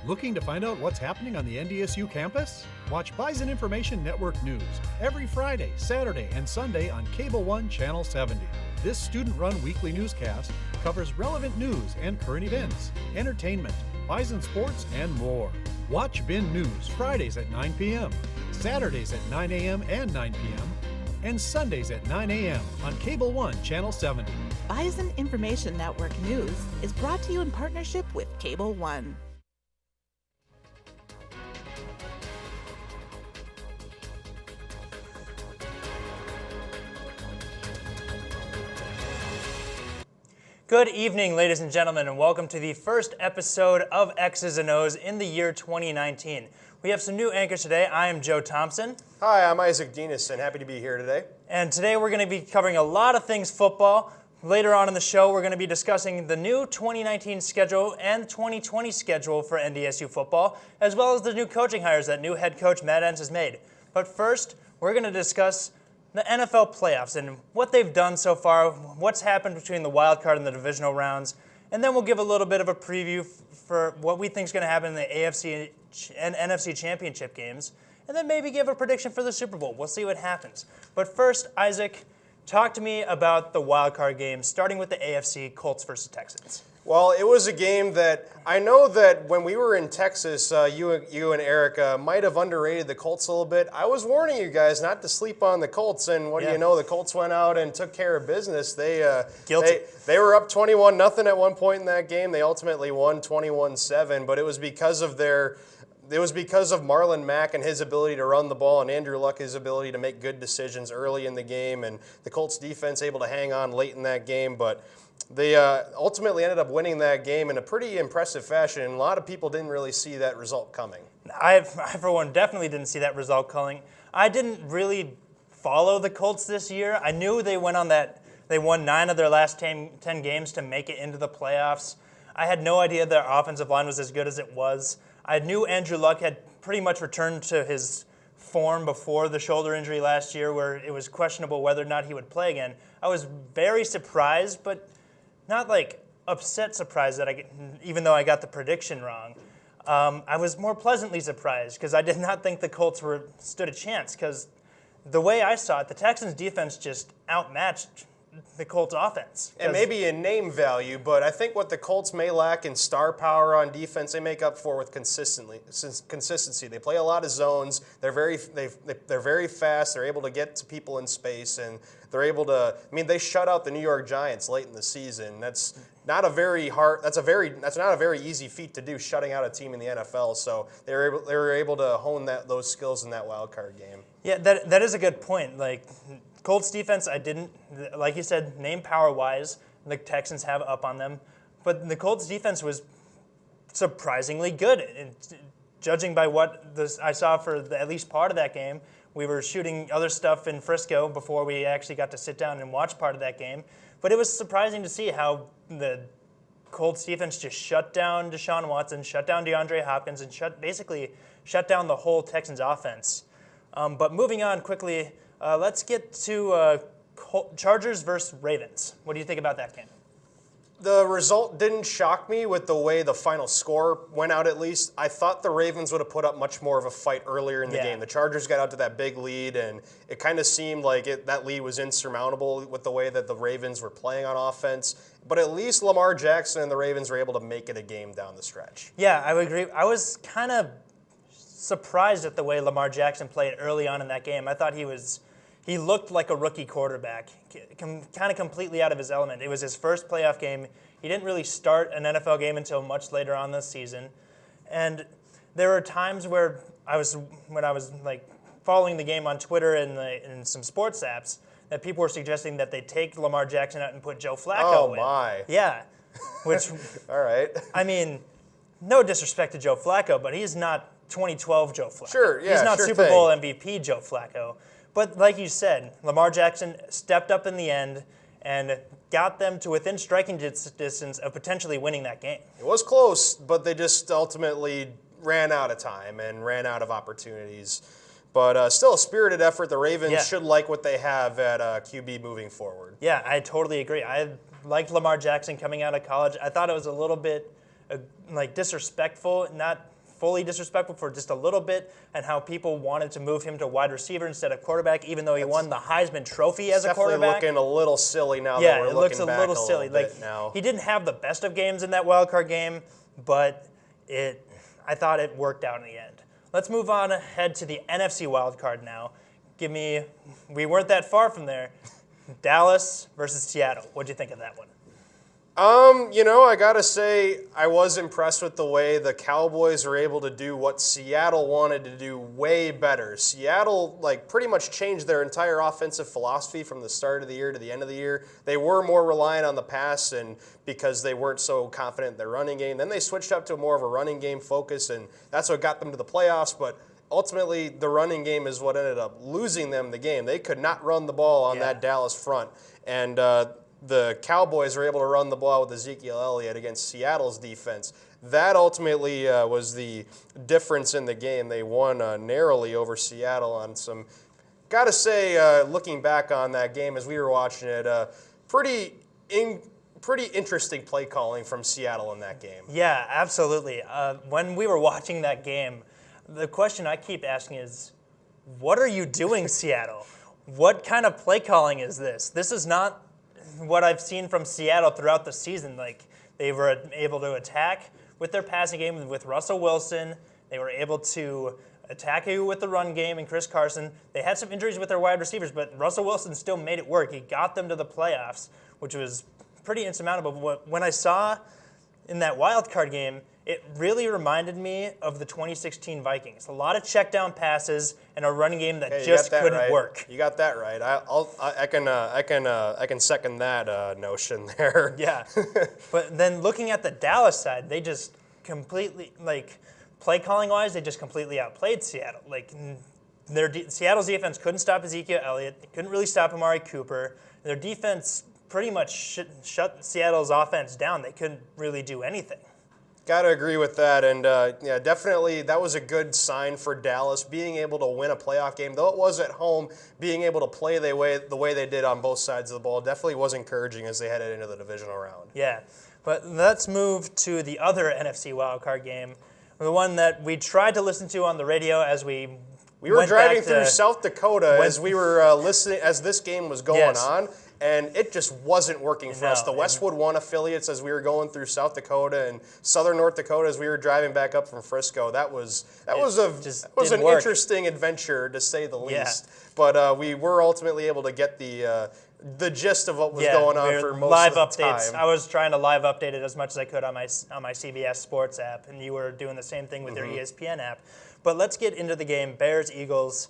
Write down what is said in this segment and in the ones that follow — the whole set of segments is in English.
Looking to find out what's happening on the NDSU campus? Watch Bison Information Network News every Friday, Saturday, and Sunday on Cable 1 Channel 70. This student-run weekly newscast covers relevant news and current events, entertainment, Bison sports, and more. Watch BIN News Fridays at 9 p.m., Saturdays at 9 a.m. and 9 p.m., and Sundays at 9 a.m. on Cable 1 Channel 70. Bison Information Network News is brought to you in partnership with Cable 1. Good evening, ladies and gentlemen, and welcome to the first episode of X's and O's in the year 2019. We have some new anchors today. I am Joe Thompson. Hi, I'm Isak Dinesen. Happy to be here today. And today we're going to be covering a lot of things football. Later on in the show, we're going to be discussing the new 2019 schedule and 2020 schedule for NDSU football, as well as the new coaching hires that new head coach Matt Entz has made. But first, we're going to discuss the NFL playoffs and what they've done so far, what's happened between the wild card and the divisional rounds, and then we'll give a little bit of a preview for what we think is going to happen in the AFC and NFC championship games, and then maybe give a prediction for the Super Bowl. We'll see what happens. But first, Isaac, talk to me about the wild card game, starting with the AFC, Colts versus Texans. Well, it was a game that I know that when we were in Texas, you and Erica might have underrated the Colts a little bit. I was warning you guys not to sleep on the Colts, and what do you know? The Colts went out and took care of business. They were up 21-0 at one point in that game. They ultimately won 21-7, but it was because of Marlon Mack and his ability to run the ball and Andrew Luck's ability to make good decisions early in the game, and the Colts defense able to hang on late in that game, but they ultimately ended up winning that game in a pretty impressive fashion, and a lot of people didn't really see that result coming. I, for one, definitely didn't see that result coming. I didn't really follow the Colts this year. I knew they won 9 of their last 10 games to make it into the playoffs. I had no idea their offensive line was as good as it was. I knew Andrew Luck had pretty much returned to his form before the shoulder injury last year, where it was questionable whether or not he would play again. I was very surprised, but not like upset surprised that even though I got the prediction wrong. I was more pleasantly surprised because I did not think the Colts stood a chance, because the way I saw it, the Texans defense just outmatched the Colts offense. And maybe in name value, but I think what the Colts may lack in star power on defense, they make up for with consistency. They play a lot of zones. They're very fast. They're able to get to people in space, and they're able to. I mean, they shut out the New York Giants late in the season. That's not a very easy feat to do, shutting out a team in the NFL. So they were able to hone those skills in that wild card game. Yeah, that is a good point. Like, Colts defense, I didn't, like you said, name power-wise, the Texans have up on them. But the Colts defense was surprisingly good. And judging by what I saw for at least part of that game, we were shooting other stuff in Frisco before we actually got to sit down and watch part of that game. But it was surprising to see how the Colts defense just shut down Deshaun Watson, shut down DeAndre Hopkins, and basically shut down the whole Texans offense. But moving on quickly, let's get to Chargers versus Ravens. What do you think about that game? The result didn't shock me with the way the final score went out, at least. I thought the Ravens would have put up much more of a fight earlier in the game. The Chargers got out to that big lead, and it kind of seemed like that lead was insurmountable with the way that the Ravens were playing on offense. But at least Lamar Jackson and the Ravens were able to make it a game down the stretch. Yeah, I would agree. I was kind of surprised at the way Lamar Jackson played early on in that game. I thought he looked like a rookie quarterback, kind of completely out of his element. It was his first playoff game. He didn't really start an NFL game until much later on this season. And there were times where when I was like following the game on Twitter and some sports apps, that people were suggesting that they take Lamar Jackson out and put Joe Flacco in. Oh, my. Yeah. Which, all right. I mean, no disrespect to Joe Flacco, but he's not 2012 Joe Flacco. Sure, yeah, he's not sure Super thing. Bowl MVP Joe Flacco. But like you said, Lamar Jackson stepped up in the end and got them to within striking distance of potentially winning that game. It was close, but they just ultimately ran out of time and ran out of opportunities. But still a spirited effort. The Ravens should like what they have at QB moving forward. Yeah, I totally agree. I liked Lamar Jackson coming out of college. I thought it was a little bit disrespectful, not fully disrespectful for just a little bit, and how people wanted to move him to wide receiver instead of quarterback, even though he won the Heisman Trophy as a quarterback. Definitely looking a little silly now. Yeah, that we're it looks looking a back little silly. now. He didn't have the best of games in that wild card game, but I thought it worked out in the end. Let's move on ahead to the NFC wild card now. We weren't that far from there. Dallas versus Seattle. What'd you think of that one? I gotta say, I was impressed with the way the Cowboys were able to do what Seattle wanted to do way better. Seattle, pretty much changed their entire offensive philosophy from the start of the year to the end of the year. They were more reliant on the pass, and because they weren't so confident in their running game. Then they switched up to more of a running game focus, and that's what got them to the playoffs. But ultimately, the running game is what ended up losing them the game. They could not run the ball on that Dallas front, and the Cowboys were able to run the ball with Ezekiel Elliott against Seattle's defense. That ultimately was the difference in the game. They won narrowly over Seattle on some, gotta say, looking back on that game as we were watching it, pretty interesting play calling from Seattle in that game. Yeah, absolutely. When we were watching that game, the question I keep asking is, what are you doing, Seattle? What kind of play calling is this? This is not what I've seen from Seattle throughout the season. They were able to attack with their passing game with Russell Wilson. They were able to attack you with the run game and Chris Carson. They had some injuries with their wide receivers, but Russell Wilson still made it work. He got them to the playoffs, which was pretty insurmountable. When I saw in that wild card game, it really reminded me of the 2016 Vikings. A lot of check down passes and a running game that just couldn't work. You got that right. I can second that notion there. Yeah, but then looking at the Dallas side, they just completely play calling wise, they just completely outplayed Seattle. Seattle's defense couldn't stop Ezekiel Elliott. They couldn't really stop Amari Cooper. Their defense pretty much shut Seattle's offense down. They couldn't really do anything. Got to agree with that, and definitely that was a good sign for Dallas, being able to win a playoff game. Though it was at home, being able to play the way they did on both sides of the ball definitely was encouraging as they headed into the divisional round. Yeah, but let's move to the other NFC wildcard game, the one that we tried to listen to on the radio as we were driving through South Dakota as we were listening as this game was going on. And it just wasn't working for us. The Westwood One affiliates, as we were going through South Dakota and southern North Dakota, as we were driving back up from Frisco, that was an interesting adventure, to say the least. But we were ultimately able to get the gist of what was going on for most live of the updates. time. I was trying to live update it as much as I could on my CBS Sports app, and you were doing the same thing with your ESPN app. But let's get into the game. Bears-Eagles.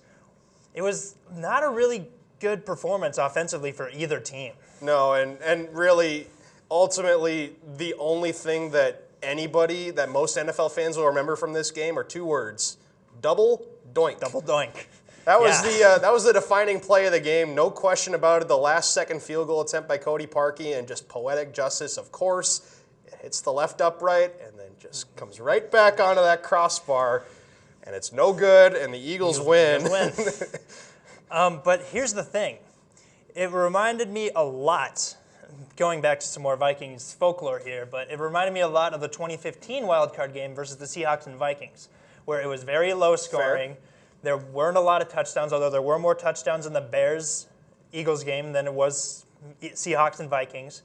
It was not a really good performance offensively for either team. No, and really, ultimately, the only thing that most NFL fans will remember from this game are two words: double doink. Double doink. That was the defining play of the game, no question about it. The last-second field goal attempt by Cody Parkey, and just poetic justice, of course. It hits the left upright and then just comes right back onto that crossbar, and it's no good, and the Eagles win. But here's the thing. It reminded me a lot, going back to some more Vikings folklore here, but it reminded me a lot of the 2015 wildcard game versus the Seahawks and Vikings, where it was very low scoring. Fair. There weren't a lot of touchdowns, although there were more touchdowns in the Bears-Eagles game than it was Seahawks and Vikings.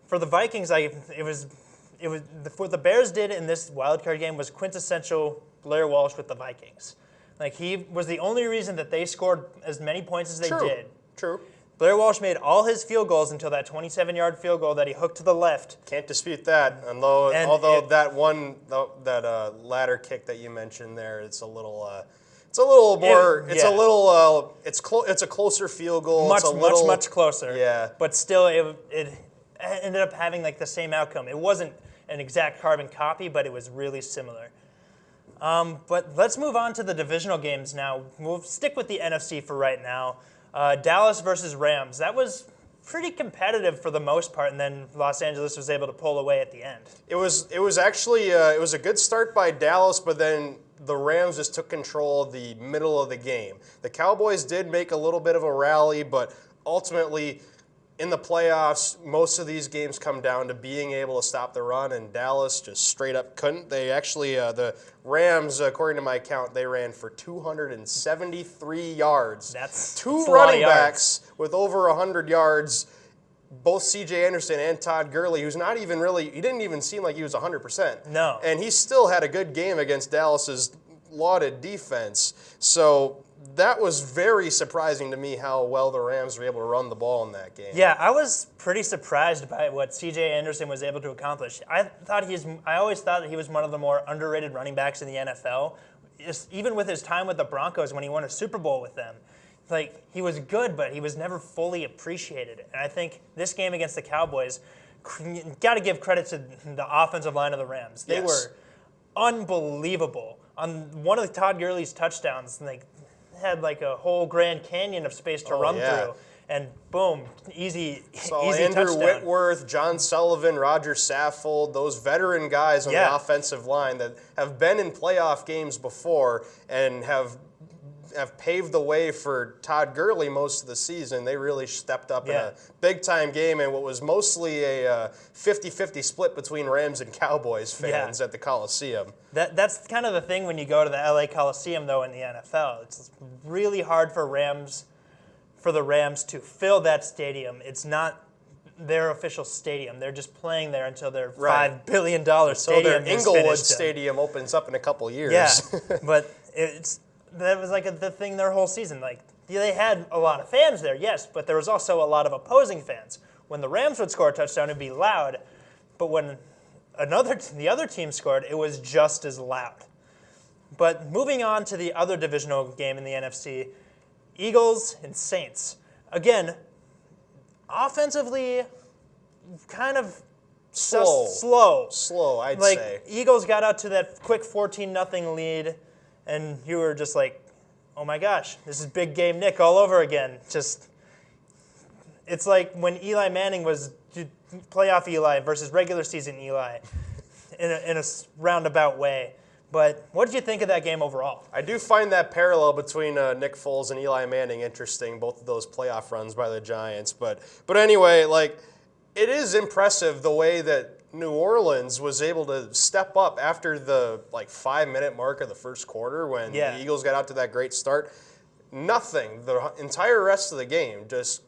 For the Vikings, what the Bears did in this wildcard game was quintessential Blair Walsh with the Vikings. He was the only reason that they scored as many points as they did. True. Blair Walsh made all his field goals until that 27-yard field goal that he hooked to the left. Can't dispute that. Although that ladder kick that you mentioned there, it's a closer field goal. Much closer. Yeah. But still, it ended up having the same outcome. It wasn't an exact carbon copy, but it was really similar. But let's move on to the divisional games now. We'll stick with the NFC for right now. Dallas versus Rams. That was pretty competitive for the most part, and then Los Angeles was able to pull away at the end. It was actually a good start by Dallas, but then the Rams just took control of the middle of the game. The Cowboys did make a little bit of a rally, but ultimately in the playoffs, most of these games come down to being able to stop the run, and Dallas just straight up couldn't. They actually, the Rams, according to my count, they ran for 273 yards. That's two a lot of running yards. backs with over 100 yards. Both C.J. Anderson and Todd Gurley, who's not even really, he didn't even seem like he was 100%. No. And he still had a good game against Dallas's lauded defense. So that was very surprising to me how well the Rams were able to run the ball in that game. Yeah, I was pretty surprised by what C.J. Anderson was able to accomplish. I always thought that he was one of the more underrated running backs in the NFL. Even with his time with the Broncos when he won a Super Bowl with them. Like, he was good, but he was never fully appreciated. And I think this game against the Cowboys, got to give credit to the offensive line of the Rams. They were unbelievable. On one of Todd Gurley's touchdowns, they had like a whole Grand Canyon of space to run through. And boom, easy Andrew touchdown. Whitworth, John Sullivan, Roger Saffold, those veteran guys on the offensive line that have been in playoff games before and have paved the way for Todd Gurley most of the season. They really stepped up in a big-time game and what was mostly a 50-50 split between Rams and Cowboys fans at the Coliseum. That's kind of the thing when you go to the LA Coliseum, though, in the NFL. It's really hard for the Rams to fill that stadium. It's not their official stadium. They're just playing there until their $5 billion stadium so their is Inglewood finished. Stadium opens up in a couple years. Yeah, but that was like the thing their whole season. Like, they had a lot of fans there, yes, but there was also a lot of opposing fans. When the Rams would score a touchdown, it'd be loud, but when the other team scored, it was just as loud. But moving on to the other divisional game in the NFC, Eagles and Saints. Again, offensively, kind of slow. Slow, I'd like, say. Eagles got out to that quick 14-0 lead, and you were just like, oh my gosh, this is big game Nick all over again. It's like when Eli Manning was playoff Eli versus regular season Eli in a roundabout way. But what did you think of that game overall? I do find that parallel between Nick Foles and Eli Manning interesting, both of those playoff runs by the Giants. But anyway, like, it is impressive the way that New Orleans was able to step up after the 5-minute mark of the first quarter when the Eagles got out to that great start. Nothing. The entire rest of the game just,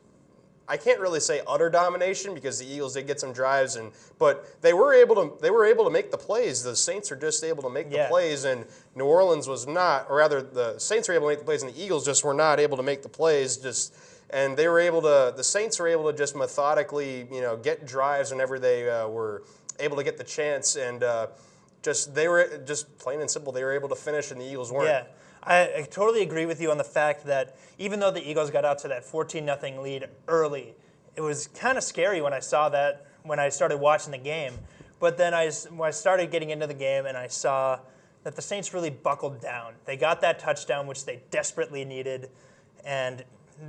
I can't really say utter domination because the Eagles did get some drives, but they were able to make the plays. The Saints are just able to make the plays, and New Orleans was not, or rather the Saints were able to make the plays, and the Eagles just were not able to make the plays. And they were able to. The Saints were able to just methodically, get drives whenever they were able to get the chance, and they were just plain and simple. They were able to finish, and the Eagles weren't. Yeah, I totally agree with you on the fact that even though the Eagles got out to that 14-0 lead early, it was kind of scary when I saw that when I started watching the game. But then when I started getting into the game, and I saw that the Saints really buckled down. They got that touchdown, which they desperately needed, and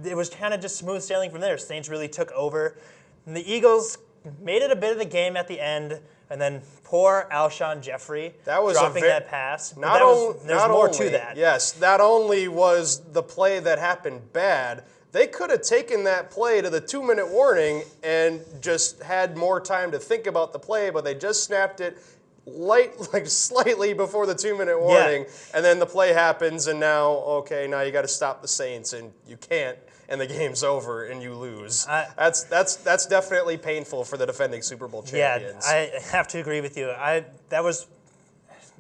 it was kind of just smooth sailing from there. Saints really took over. And the Eagles made it a bit of the game at the end, and then poor Alshon Jeffrey dropping that pass. There's more to that. Yes, not only was the play that happened bad, they could have taken that play to the 2-minute warning and just had more time to think about the play, but they just snapped it slightly before the 2-minute warning, and then the play happens, and now you got to stop the Saints, and you can't, and the game's over, and you lose. That's definitely painful for the defending Super Bowl champions. Yeah, I have to agree with you. That was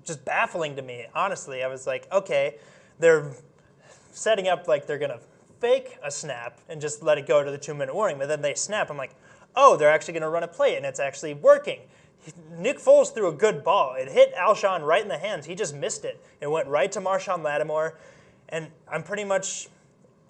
just baffling to me, honestly. I was like, okay, they're setting up like they're going to fake a snap and just let it go to the 2-minute warning, but then they snap. I'm like, oh, they're actually going to run a play, and it's actually working. Nick Foles threw a good ball. It hit Alshon right in the hands. He just missed it. It went right to Marshawn Lattimore. And I'm pretty much,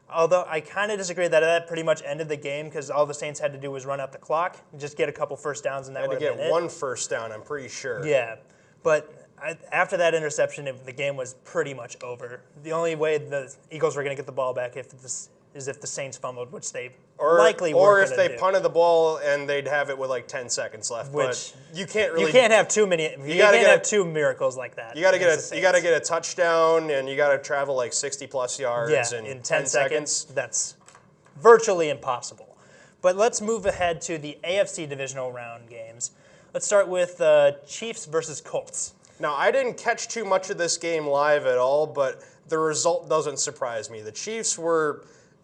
although I kind of disagree that pretty much ended the game because all the Saints had to do was run out the clock and just get a couple first downs, and that would have been it. Had to get one first down, I'm pretty sure. Yeah. But after that interception, the game was pretty much over. The only way the Eagles were going to get the ball back is if the Saints fumbled, which they likely weren't going to do. Or if they punted the ball and they'd have it with 10 seconds left. Which but you can't really. You can't have too many. You can't have two miracles like that. You got to get a touchdown, and you got to travel 60+ yards in 10 seconds. That's virtually impossible. But let's move ahead to the AFC divisional round games. Let's start with Chiefs versus Colts. Now, I didn't catch too much of this game live at all, but the result doesn't surprise me. The Chiefs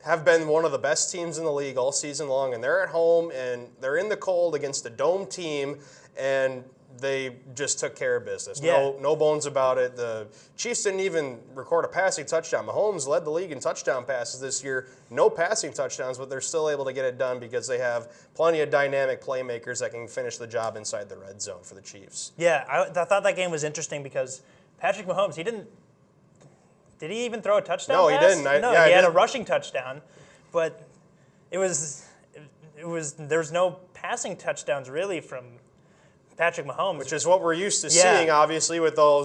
have been one of the best teams in the league all season long, and they're at home, and they're in the cold against a dome team, and they just took care of business. Yeah. No bones about it. The Chiefs didn't even record a passing touchdown. Mahomes led the league in touchdown passes this year. No passing touchdowns, but they're still able to get it done because they have plenty of dynamic playmakers that can finish the job inside the red zone for the Chiefs. Yeah, I thought that game was interesting because Patrick Mahomes, did he even throw a touchdown No, pass? he didn't. He had a rushing touchdown, but there was no passing touchdowns really from Patrick Mahomes, which is what we're used to seeing, obviously, with all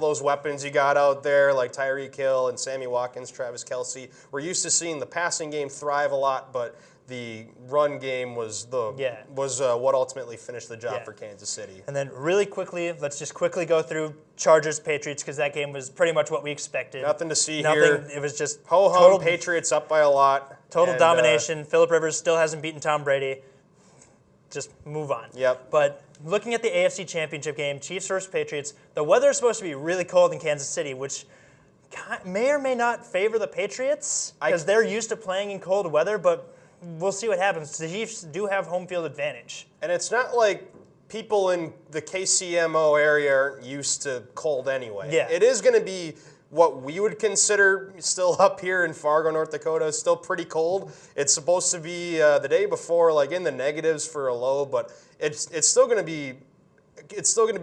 those weapons you got out there, like Tyreek Hill and Sammy Watkins, Travis Kelce. We're used to seeing the passing game thrive a lot, but the run game was what ultimately finished the job for Kansas City. And then really quickly, let's just quickly go through Chargers-Patriots because that game was pretty much what we expected. Nothing to see here. It was just ho-hum, Patriots up by a lot. Total domination. Phillip Rivers still hasn't beaten Tom Brady. Just move on. Yep. But looking at the AFC Championship game, Chiefs versus Patriots, the weather is supposed to be really cold in Kansas City, which may or may not favor the Patriots because they're used to playing in cold weather, but we'll see what happens. The Chiefs do have home field advantage. And it's not like people in the KCMO area aren't used to cold anyway. Yeah. It is going to be what we would consider still up here in Fargo, North Dakota, is still pretty cold. It's supposed to be the day before, like in the negatives for a low, but it's still going to be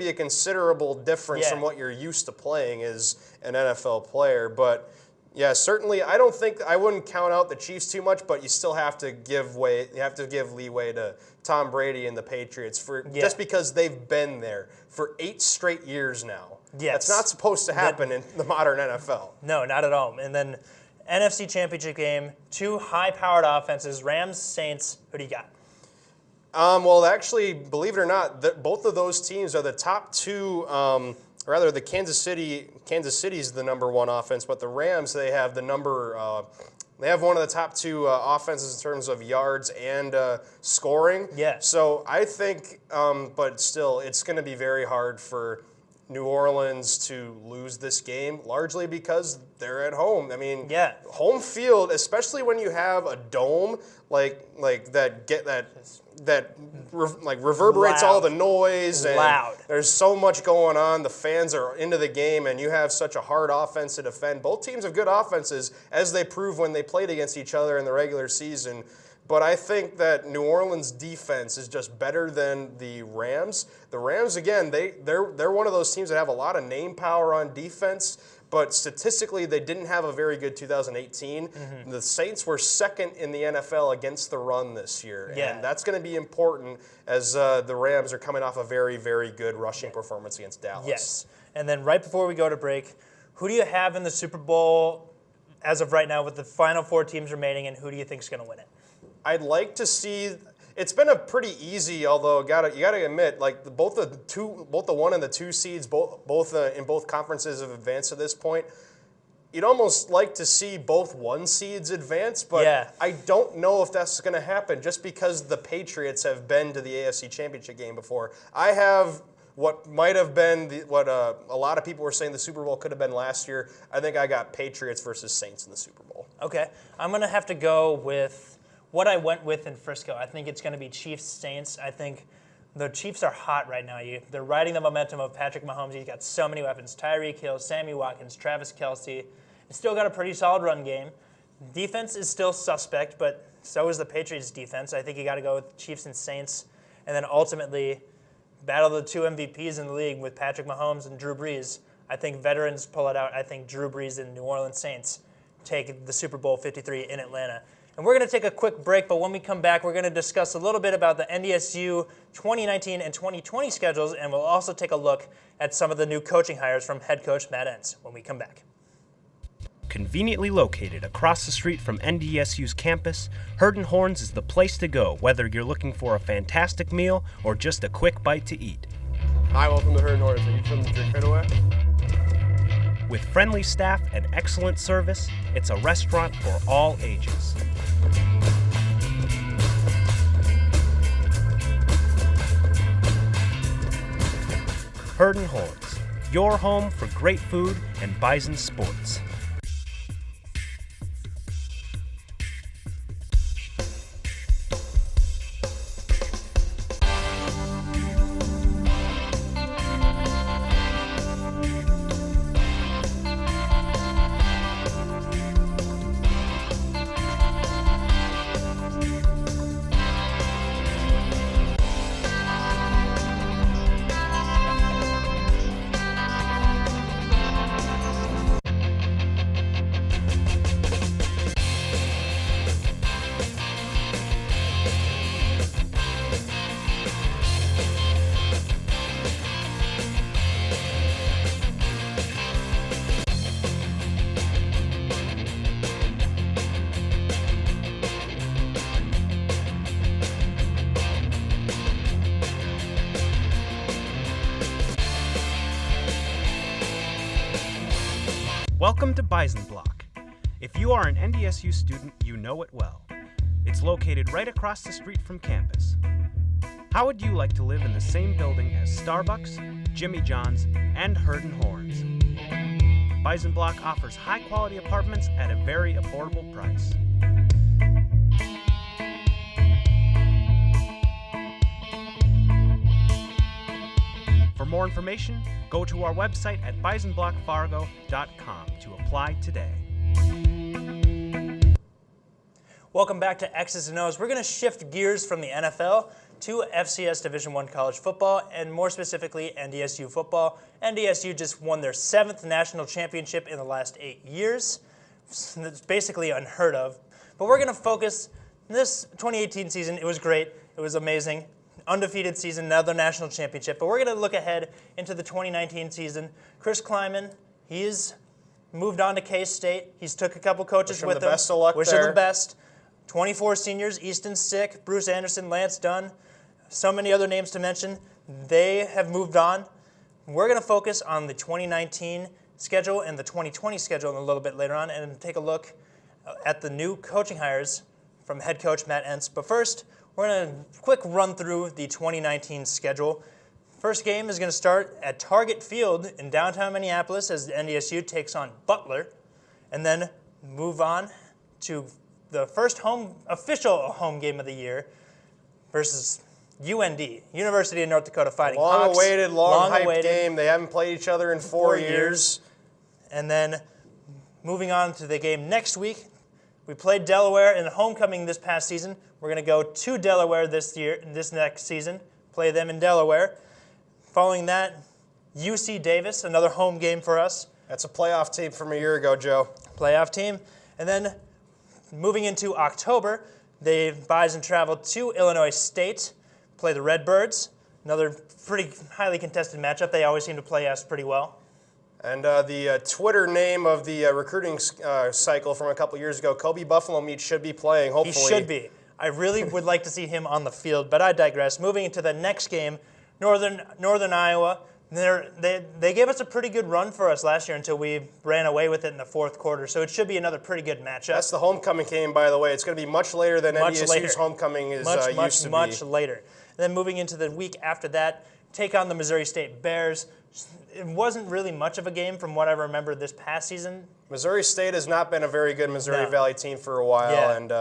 a considerable difference from what you're used to playing as an NFL player. But yeah, certainly I wouldn't count out the Chiefs too much, but you still have to give leeway to Tom Brady and the Patriots just because they've been there for 8 straight years now. Yes. That's not supposed to happen in the modern NFL. No, not at all. And then NFC Championship game, 2 high-powered offenses, Rams, Saints. Who do you got? Well, actually, believe it or not, both of those teams are the top 2. The Kansas City's the number 1 offense, but the Rams, they have the number. They have one of the top 2 offenses in terms of yards and scoring. Yeah. So I think, but still, it's going to be very hard for New Orleans to lose this game, largely because they're at home. I mean, home field, especially when you have a dome like that reverberates all the noise and there's so much going on. The fans are into the game, and you have such a hard offense to defend. Both teams have good offenses, as they proved when they played against each other in the regular season. But I think that New Orleans' defense is just better than the Rams. The Rams, again, they're one of those teams that have a lot of name power on defense, but statistically they didn't have a very good 2018. Mm-hmm. The Saints were second in the NFL against the run this year, and that's going to be important as the Rams are coming off a very, very good rushing performance against Dallas. Yes, and then right before we go to break, who do you have in the Super Bowl as of right now with the final 4 teams remaining, and who do you think is going to win it? I'd like to see. It's been a pretty easy, although you got to admit, like both the 1 and the 2 seeds, both in both conferences have advanced to this point. You'd almost like to see both 1 seeds advance, but I don't know if that's going to happen just because the Patriots have been to the AFC Championship game before. I have what might have been what a lot of people were saying the Super Bowl could have been last year. I think I got Patriots versus Saints in the Super Bowl. Okay, I'm going to have to go with what I went with in Frisco. I think it's going to be Chiefs-Saints. I think the Chiefs are hot right now. They're riding the momentum of Patrick Mahomes. He's got so many weapons. Tyreek Hill, Sammy Watkins, Travis Kelce. It's still got a pretty solid run game. Defense is still suspect, but so is the Patriots' defense. I think you got to go with Chiefs and Saints. And then ultimately, battle the 2 MVPs in the league with Patrick Mahomes and Drew Brees. I think veterans pull it out. I think Drew Brees and New Orleans Saints take the Super Bowl 53 in Atlanta. And we're going to take a quick break, but when we come back, we're going to discuss a little bit about the NDSU 2019 and 2020 schedules, and we'll also take a look at some of the new coaching hires from head coach Matt Entz when we come back. Conveniently located across the street from NDSU's campus, Herd and Horns is the place to go, whether you're looking for a fantastic meal or just a quick bite to eat. Hi, welcome to Herd and Horns. Are you from the Drink Right Away? With friendly staff and excellent service, it's a restaurant for all ages. Herd Horns, your home for great food and Bison sports. Welcome to Bison Block. If you are an NDSU student, you know it well. It's located right across the street from campus. How would you like to live in the same building as Starbucks, Jimmy John's, and Herd Horns? Bison Block offers high-quality apartments at a very affordable price. For more information, go to our website at bisonblockfargo.com to apply today. Welcome back to X's and O's. We're going to shift gears from the NFL to FCS Division I college football, and more specifically, NDSU football. NDSU just won their 7th national championship in the last 8 years. It's basically unheard of. But we're going to focus this 2018 season. It was great. It was amazing. Undefeated season, another national championship. But we're going to look ahead into the 2019 season. Chris Kleiman, he's moved on to K-State. He's took a couple coaches with him. Best of luck Wish there. him the best. 24 seniors, Easton Sick, Bruce Anderson, Lance Dunn, so many other names to mention. They have moved on. We're going to focus on the 2019 schedule and the 2020 schedule a little bit later on and take a look at the new coaching hires from head coach Matt Entz. But first, we're going to quick run through the 2019 schedule. First game is going to start at Target Field in downtown Minneapolis as the NDSU takes on Butler, and then move on to the first official home game of the year versus UND, University of North Dakota Fighting Hawks. Long-awaited, long-hyped game. They haven't played each other in 4 years. And then moving on to the game next week, we played Delaware in homecoming this past season. We're going to go to Delaware this next season, play them in Delaware. Following that, UC Davis, another home game for us. That's a playoff team from a year ago, Joe. Playoff team. And then moving into October, the Bison traveled to Illinois State, play the Redbirds. Another pretty highly contested matchup. They always seem to play us pretty well. And the Twitter name of the recruiting cycle from a couple years ago, Kobe Buffalo Meat, should be playing, hopefully. He should be. I really would like to see him on the field, but I digress. Moving into the next game, Northern Iowa. They gave us a pretty good run for us last year until we ran away with it in the fourth quarter, so it should be another pretty good matchup. That's the homecoming game, by the way. It's going to be much later than NDSU's homecoming used to be. Much later. And then moving into the week after that, take on the Missouri State Bears. It wasn't really much of a game from what I remember this past season. Missouri State has not been a very good Missouri Valley team for a while, Yeah. and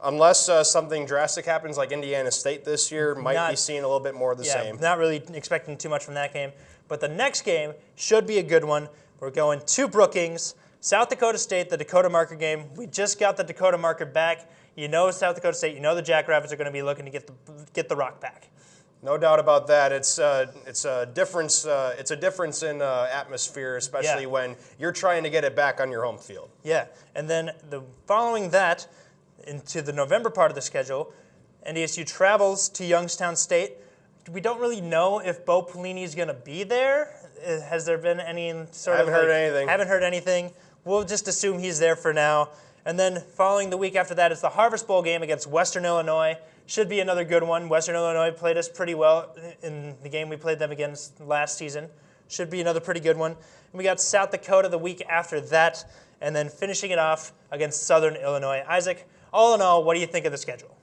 unless something drastic happens like Indiana State this year, might be seeing a little bit more of the same. Not really expecting too much from that game. But the next game should be a good one. We're going to Brookings, South Dakota State, the Dakota Marker game. We just got the Dakota Marker back. You know South Dakota State, you know the Jackrabbits are going to be looking to get the rock back. No doubt about that. It's a difference. It's a difference in atmosphere, especially when you're trying to get it back on your home field. Yeah, and then following that, into the November part of the schedule, NDSU travels to Youngstown State. We don't really know if Bo Pelini is going to be there. Has there been any sort Haven't heard anything. Haven't heard anything. We'll just assume he's there for now. And then following the week after that is the Harvest Bowl game against Western Illinois. Should be another good one. Western Illinois played us pretty well in the game we played them against last season. Should be another pretty good one. And we got South Dakota the week after that, and then finishing it off against Southern Illinois. Isaac, all in all, what do you think of the schedule?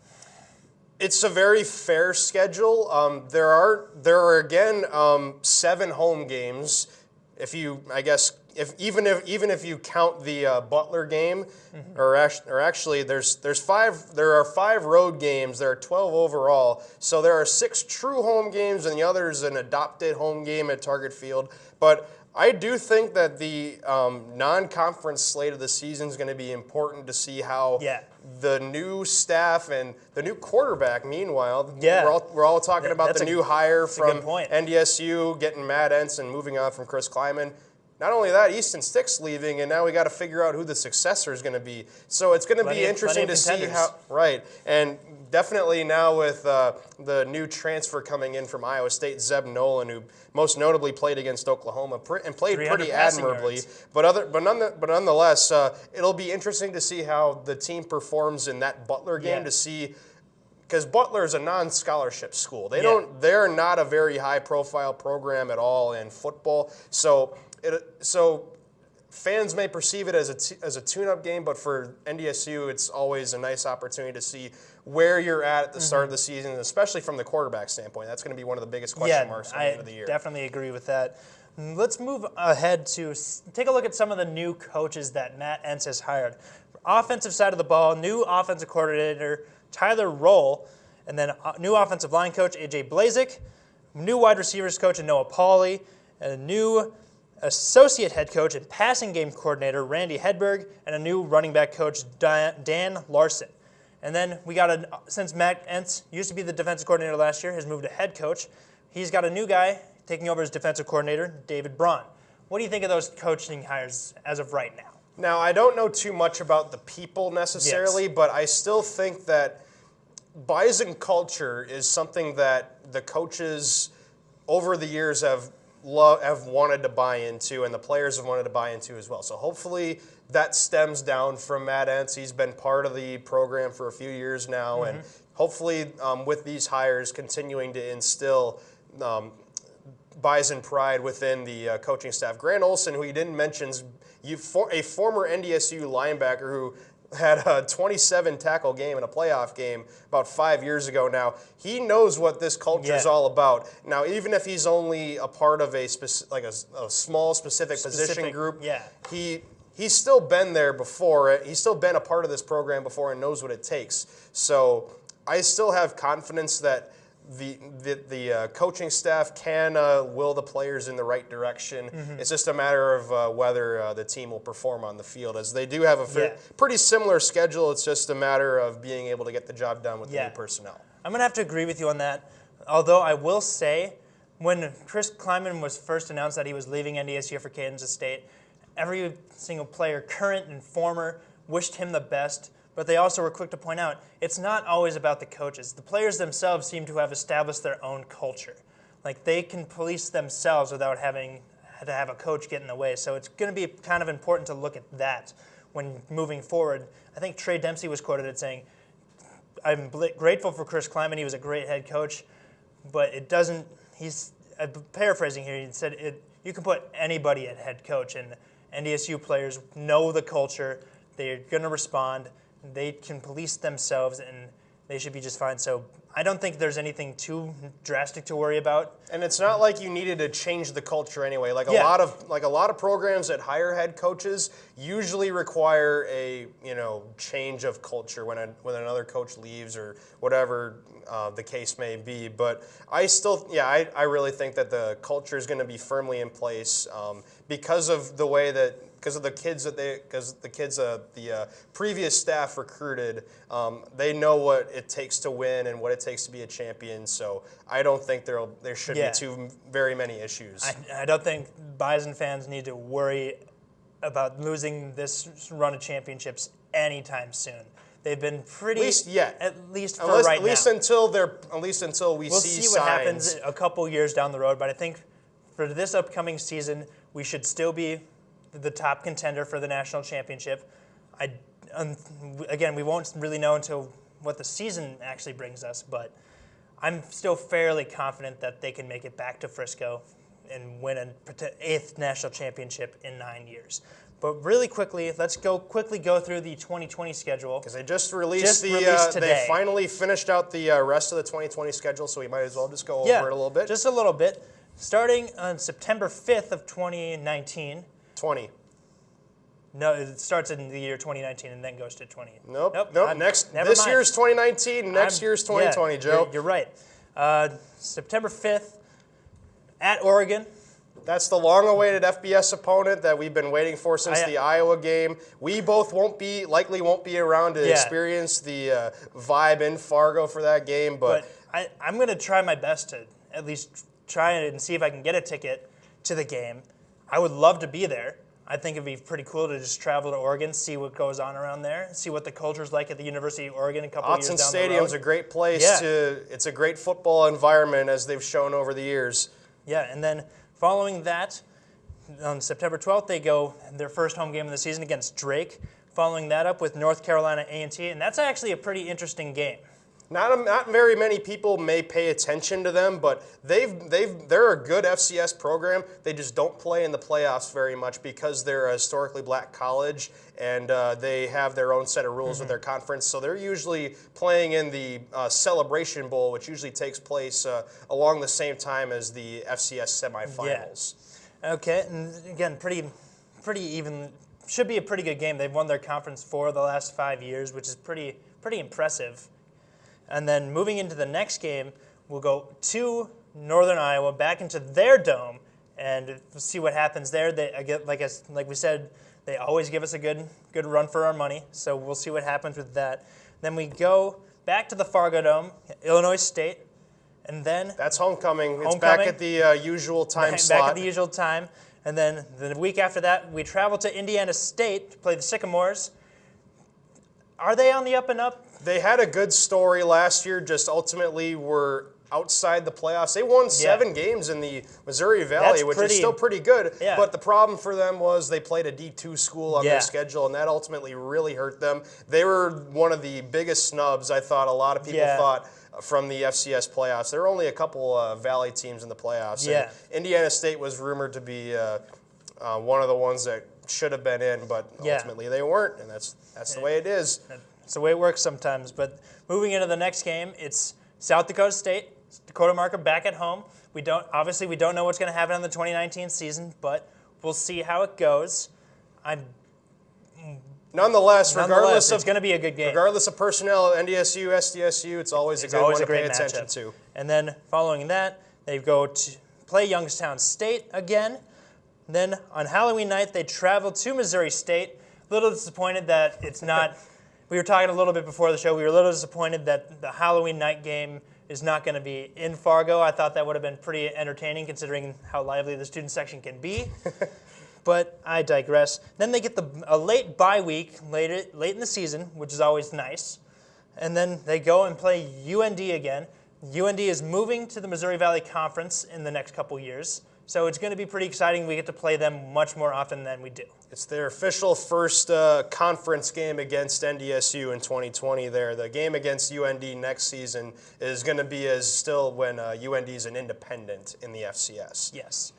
It's a very fair schedule. There are again 7 home games. If even if you count the Butler game, or actually there's 5. There are 5 road games. There are 12 overall. So there are 6 true home games, and the other is an adopted home game at Target Field. But I do think that the non-conference slate of the season is going to be important to see how the new staff and the new quarterback. Meanwhile, we're all talking about the new hire from NDSU, getting Matt Entz and moving on from Chris Kleiman. Not only that, Easton Stick's leaving, and now we got to figure out who the successor is going to be. So it's going to be interesting to see how. Right, and definitely now with the new transfer coming in from Iowa State, Zeb Nolan, who most notably played against Oklahoma and played pretty admirably. But nonetheless, it'll be interesting to see how the team performs in that Butler game to see. Because Butler is a non-scholarship school. They're not a very high-profile program at all in football. So fans may perceive it as a tune-up game, but for NDSU, it's always a nice opportunity to see where you're at the start of the season, especially from the quarterback standpoint. That's going to be one of the biggest question marks at the end of the year. I definitely agree with that. Let's move ahead to take a look at some of the new coaches that Matt Entz has hired. Offensive side of the ball, new offensive coordinator Tyler Roll, and then new offensive line coach AJ Blazik, new wide receivers coach Noah Pauley, and a new associate head coach and passing game coordinator Randy Hedberg, and a new running back coach Dan Larson. And then we got since Matt Entz used to be the defensive coordinator last year, has moved to head coach, he's got a new guy taking over as defensive coordinator, David Braun. What do you think of those coaching hires as of right now? Now, I don't know too much about the people necessarily, but I still think that Bison culture is something that the coaches over the years have wanted to buy into, and the players have wanted to buy into as well. So hopefully that stems down from Matt Entz. He's been part of the program for a few years now, and hopefully with these hires continuing to instill Bison pride within the coaching staff. Grant Olson, who you didn't mention, a former NDSU linebacker who had a 27 tackle game in a playoff game about 5 years ago now. He knows what this culture is all about. Now, even if he's only a part of a small specific position group, he's still been there before. He's still been a part of this program before and knows what it takes. So I still have confidence that the coaching staff can will the players in the right direction. It's just a matter of whether the team will perform on the field, as they do have a pretty similar schedule. It's just a matter of being able to get the job done with the new personnel. I'm going to have to agree with you on that, although I will say when Chris Kleiman was first announced that he was leaving NDSU for Kansas State, every single player, current and former, wished him the best. But they also were quick to point out, it's not always about the coaches. The players themselves seem to have established their own culture. Like, they can police themselves without having to have a coach get in the way. So it's going to be kind of important to look at that when moving forward. I think Trey Dempsey was quoted as saying, I'm grateful for Chris Kleiman. He was a great head coach. But it doesn't, I'm paraphrasing here, he said, you can put anybody at head coach. And NDSU players know the culture. They're going to respond. They can police themselves, and they should be just fine. So I don't think there's anything too drastic to worry about. And it's not like you needed to change the culture anyway. Like a lot of programs that hire head coaches usually require a change of culture when another coach leaves or whatever the case may be. But I still, I really think that the culture is going to be firmly in place because of the way that. Because the kids the previous staff recruited, they know what it takes to win and what it takes to be a champion. So I don't think there should be too very many issues. I don't think Bison fans need to worry about losing this run of championships anytime soon. They've been pretty, at least for right now. At least until we we'll see what signs. happens a couple years down the road. But I think for this upcoming season, we should still be the top contender for the national championship. Again, we won't really know until what the season actually brings us, but I'm still fairly confident that they can make it back to Frisco and win an 8th national championship in 9 years. But really quickly, let's quickly go through the 2020 schedule. Because they just released today. They finally finished out the rest of the 2020 schedule, so we might as well just go over it a little bit. Just a little bit. Starting on September 5th of 2019. 20. No, it starts in the year 2019 and then goes to 20. Nope. Never This mind. year's 2019, next year's 2020, Joe. You're right. September 5th at Oregon. That's the long-awaited FBS opponent that we've been waiting for since the Iowa game. We both likely won't be around to experience the vibe in Fargo for that game. But I'm going to try my best to at least try and see if I can get a ticket to the game. I would love to be there. I think it'd be pretty cool to just travel to Oregon, see what goes on around there, see what the culture's like at the University of Oregon a couple years down the road. Autzen Stadium's a great place it's a great football environment, as they've shown over the years. Yeah, and then following that, on September 12th, they go their first home game of the season against Drake, following that up with North Carolina A&T, and that's actually a pretty interesting game. Not very many people may pay attention to them, but they're a good FCS program. They just don't play in the playoffs very much because they're a historically black college, and they have their own set of rules with their conference. So they're usually playing in the Celebration Bowl, which usually takes place along the same time as the FCS semifinals. Yeah. Okay, and again, pretty even. Should be a pretty good game. They've won their conference 4 of the last 5 years, which is pretty impressive. And then moving into the next game, we'll go to Northern Iowa, back into their dome, and see what happens there. Like we said, they always give us a good run for our money, so we'll see what happens with that. Then we go back to the Fargo Dome, Illinois State, and then that's homecoming. It's back at the usual time slot. Back at the usual time. And then the week after that, we travel to Indiana State to play the Sycamores. Are they on the up and up? They had a good story last year, just ultimately were outside the playoffs. They won 7 games in the Missouri Valley, which is still pretty good. Yeah. But the problem for them was they played a D2 school on their schedule, and that ultimately really hurt them. They were one of the biggest snubs, I thought, a lot of people thought, from the FCS playoffs. There were only a couple Valley teams in the playoffs. Yeah. And Indiana State was rumored to be one of the ones that should have been in, but ultimately they weren't, and that's the way it is. It's the way it works sometimes. But moving into the next game, it's South Dakota State, Dakota Marker back at home. We don't know what's going to happen in the 2019 season, but we'll see how it goes. Nonetheless, regardless it's going to be a good game. Regardless of personnel, NDSU, SDSU, it's always a good one to pay attention to. And then following that, they go to play Youngstown State again. Then on Halloween night, they travel to Missouri State. A little disappointed that it's not. We were talking a little bit before the show. We were a little disappointed that the Halloween night game is not going to be in Fargo. I thought that would have been pretty entertaining considering how lively the student section can be. But I digress. Then they get a late bye week late in the season, which is always nice. And then they go and play UND again. UND is moving to the Missouri Valley Conference in the next couple years. So it's going to be pretty exciting. We get to play them much more often than we do. It's their official first conference game against NDSU in 2020 there. The game against UND next season is going to be when UND is an independent in the FCS. Yes.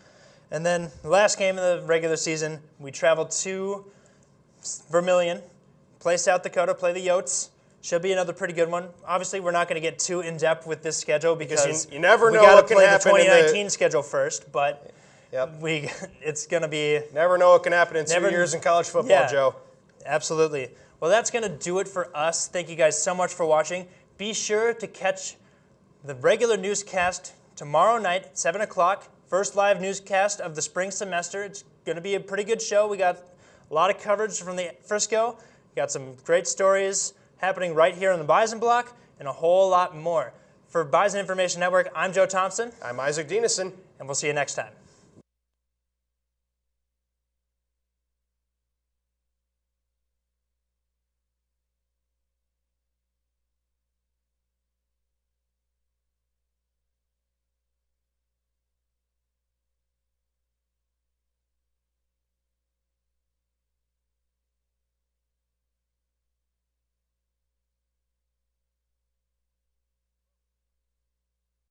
And then the last game of the regular season, we travel to Vermilion, play South Dakota, play the Yotes. Should be another pretty good one. Obviously, we're not going to get too in-depth with this schedule because you never know we got what to can play the happen 2019 schedule first, but Yep. It's going to be... Never know what can happen in 2 years in college football, Joe. Absolutely. Well, that's going to do it for us. Thank you guys so much for watching. Be sure to catch the regular newscast tomorrow night at 7 o'clock. First live newscast of the spring semester. It's going to be a pretty good show. We got a lot of coverage from the Frisco. We got some great stories happening right here on the Bison block and a whole lot more. For Bison Information Network, I'm Joe Thompson. I'm Isak Dinesen. And we'll see you next time.